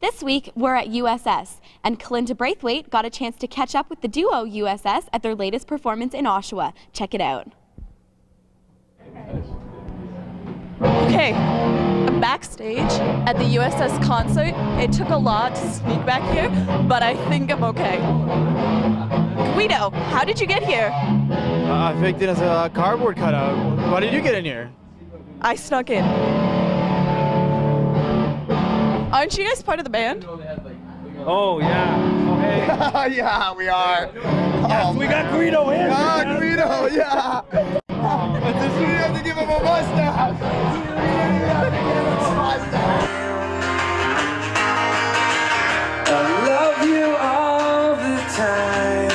This week, we're at USS, and Kalynda Braithwaite got a chance to catch up with the duo USS at their latest performance in Oshawa. Check it out. Okay, I'm backstage at the USS concert. It took a lot to sneak back here, but I think I'm okay. Guido, how did you get here? I faked it as a cardboard cutout. Why did you get in here? I snuck in. Aren't you guys part of the band? Oh, yeah. Okay. Yeah, we are. Yes, we got Guido in. Ah, Guido, yeah. But this we have to give him a mustache. I love you all the time.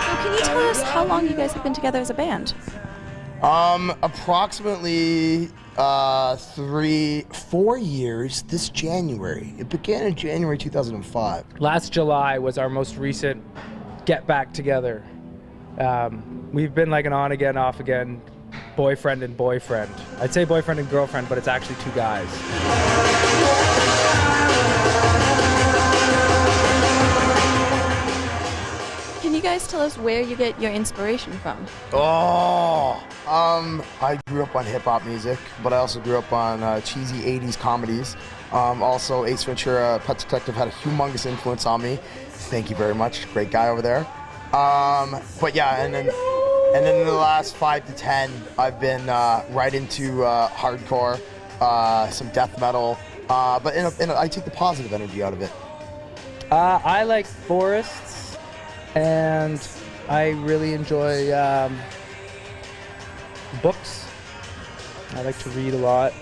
So can you tell us how long you guys have been together as a band? Approximately 4 years this January. It began in January 2005. Last July was our most recent get back together. We've been like an on again, off again, boyfriend and boyfriend. I'd say boyfriend and girlfriend, but it's actually two guys. Can you guys tell us where you get your inspiration from? I grew up on hip-hop music, but I also grew up on cheesy 80s comedies. Also, Ace Ventura, Pet Detective had a humongous influence on me. Thank you very much, great guy over there. But yeah, and then in the last 5 to 10, I've been right into hardcore, some death metal, but I take the positive energy out of it. I like forests, and I really enjoy books. I like to read a lot.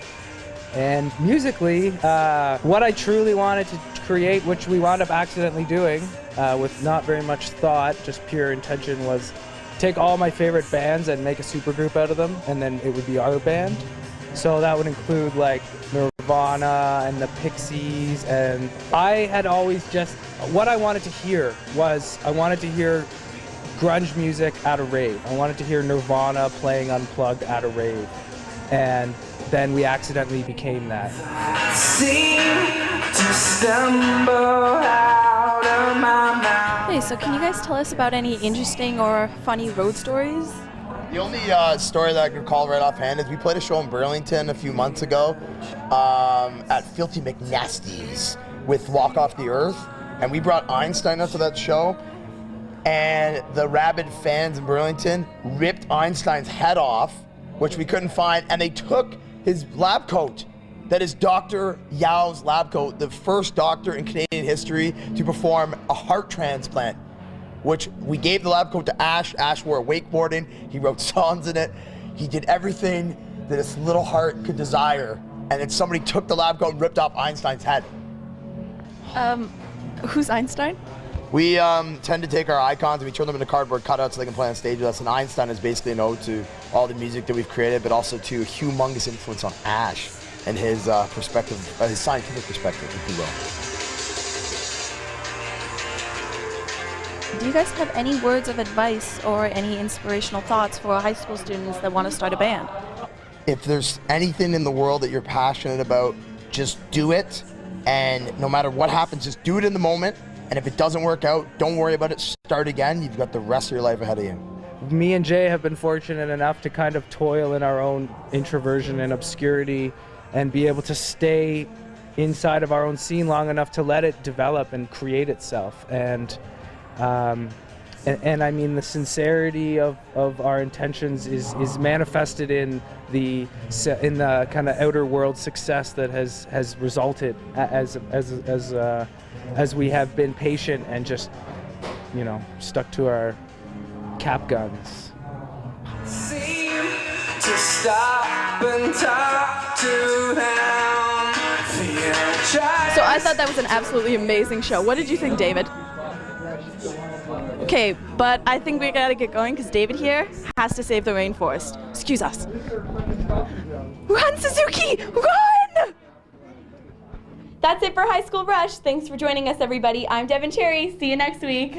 And musically, what I truly wanted to create, which we wound up accidentally doing with not very much thought, just pure intention, was take all my favorite bands and make a supergroup out of them, and then it would be our band. So that would include like Nirvana and the Pixies, and I had always just, what I wanted to hear was, I wanted to hear grunge music at a rave. I wanted to hear Nirvana playing unplugged at a rave. And then we accidentally became that. Hey, so can you guys tell us about any interesting or funny road stories? The only story that I can recall right offhand is we played a show in Burlington a few months ago at Filthy McNasty's with Walk Off the Earth, and we brought Einstein up to that show, and the rabid fans in Burlington ripped Einstein's head off, which we couldn't find, and they took his lab coat. That is Dr. Yao's lab coat, the first doctor in Canadian history to perform a heart transplant, which we gave the lab coat to Ash. Ash wore wakeboarding, he wrote songs in it, he did everything that his little heart could desire, and then somebody took the lab coat and ripped off Einstein's head. Who's Einstein? We tend to take our icons and we turn them into cardboard cutouts so they can play on stage with us, and Einstein is basically an ode to all the music that we've created, but also to a humongous influence on Ash and his perspective, his scientific perspective, if you will. Do you guys have any words of advice or any inspirational thoughts for high school students that want to start a band? If there's anything in the world that you're passionate about, just do it, and no matter what happens, just do it in the moment, and if it doesn't work out, don't worry about it, start again. You've got the rest of your life ahead of you. Me and Jay have been fortunate enough to kind of toil in our own introversion and obscurity and be able to stay inside of our own scene long enough to let it develop and create itself. And I mean, the sincerity of our intentions is manifested in the kind of outer world success that has resulted as we have been patient and just, you know, stuck to our cap guns. Seem to stop and talk to them. So I thought that was an absolutely amazing show. What did you think, David? Okay, but I think we gotta get going because David here has to save the rainforest. Excuse us. Run, Suzuki! Run! That's it for High School Rush. Thanks for joining us, everybody. I'm Devin Cherry. See you next week.